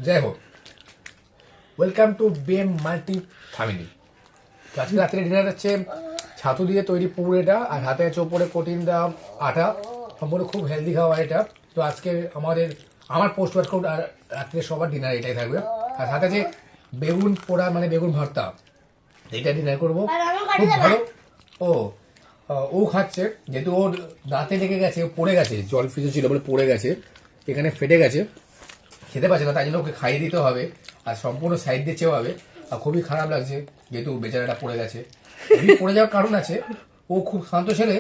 যাই হোক, welcome to BM multi family. আজকে রাত্রে ডিনার হচ্ছে ছাতু দিয়ে তৈরি পুরেটা, আর হাতে আছে ওপরে কোটিন দেওয়া আটা, সম্পূর্ণ খুব হেলদি খাবার এটা। তো আজকে আমার পোস্ট ওয়ার্কআউট আর রাত্রে সবার ডিনার এটাই থাকবে। আর সাথে আছে বেগুন পোড়া, মানে বেগুন ভর্তা, এটা ডিনার করবো। খুব ভালো। ও খাচ্ছে, যেহেতু ওর দাঁতে লেগে গেছে, পড়ে গেছে, জল ফ্রিজে ছিল বলে পড়ে গেছে, এখানে ফেটে গেছে, খেতে পারছে না, তাই জন্য ওকে খাইয়ে দিতে হবে। আর সম্পূর্ণ সাইড দিয়ে চেওয়াবে। আর খুবই খারাপ লাগছে যেহেতু বেচারাটা পড়ে গেছে। পড়ে যাওয়ার কারণ আছে, ও খুব শান্ত ছেলে।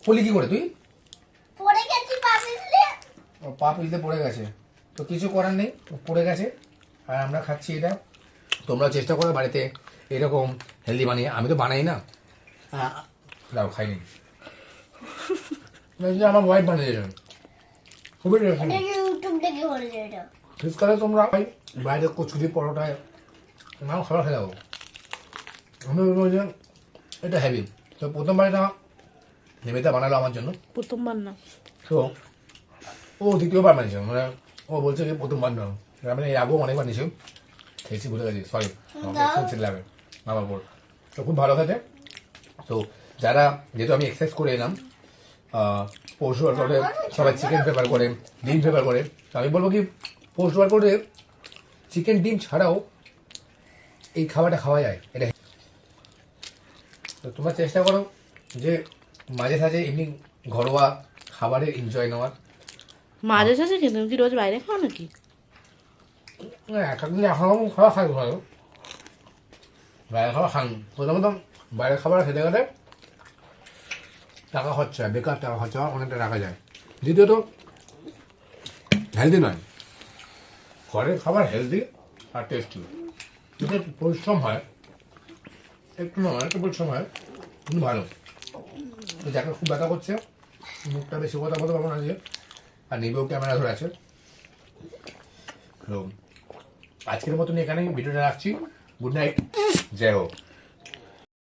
পড়লি কি করে তুই? পা পিছলে পড়ে গেছে, তো কিছু করার নেই, পড়ে গেছে। আর আমরা খাচ্ছি এটা। তোমরা চেষ্টা করো বাড়িতে এরকম হেলদি বানিয়ে। আমি তো বানাই না, দাও খাইনি, আমার ওয়াইফ বানিয়েছেন, খুবই শীতকালে তোমরা বাইরে কচুরি পরোটায় নাও খাবার খেয়ে যাবো। আমি বলবো যে এটা হেভি। তো প্রথমবার এটা নিবেদিতা বানালো আমার জন্য, প্রথমবার না, তো ও দ্বিতীয়বার বানিয়েছে, মানে ও বলছে যে প্রথমবার না, আমি এর আগেও অনেকবার নিয়েছি, খেয়েছি, ভুলে গেছি, সরি লাগে আমার উপর। তো খুব ভালো খেতে। তো যারা, যেহেতু আমি এক্সারসাইজ করে এলাম, পোস্ট ওয়ার্কআউটে সবাই চিকেন প্রেফার করে, ডিম প্রেফার করে, তো আমি বলবো কি পোস্ট ওয়ার্কআউটে চিকেন ডিম ছাড়াও এই খাবারটা খাওয়া যায়। এটা তো তোমরা চেষ্টা করো যে মাঝে সাঝে এমনি ঘরোয়া খাবারের এনজয় নেওয়ার। মাঝে সাঝে কিন্তু তুমি কি রোজ বাইরে খাও নাকি? এক একদিন এখন খাওয়া খাই ভালো, বাইরে খাওয়া খান। প্রথমত বাইরের খাবার খেতে গেলে টাকা খরচা হয়, বেকার টাকা খরচা হয়, অনেকটা রাখা যায়। দ্বিতীয়ত হেলদি নয়, ঘরের খাবার হেলদি আর টেস্টি। যদি পরিশ্রম হয়, একটু নয় একটু পরিশ্রম হয়, কিন্তু ভালো। তো যাকে খুব ব্যথা করছে, মুখটা বেশি কথা বলতে পারবো না যে, আর নিবেও ক্যামেরা ধরে আছে। তো আজকের মতন এখানেই ভিডিওটা রাখছি। গুড নাইট, জয় হোক।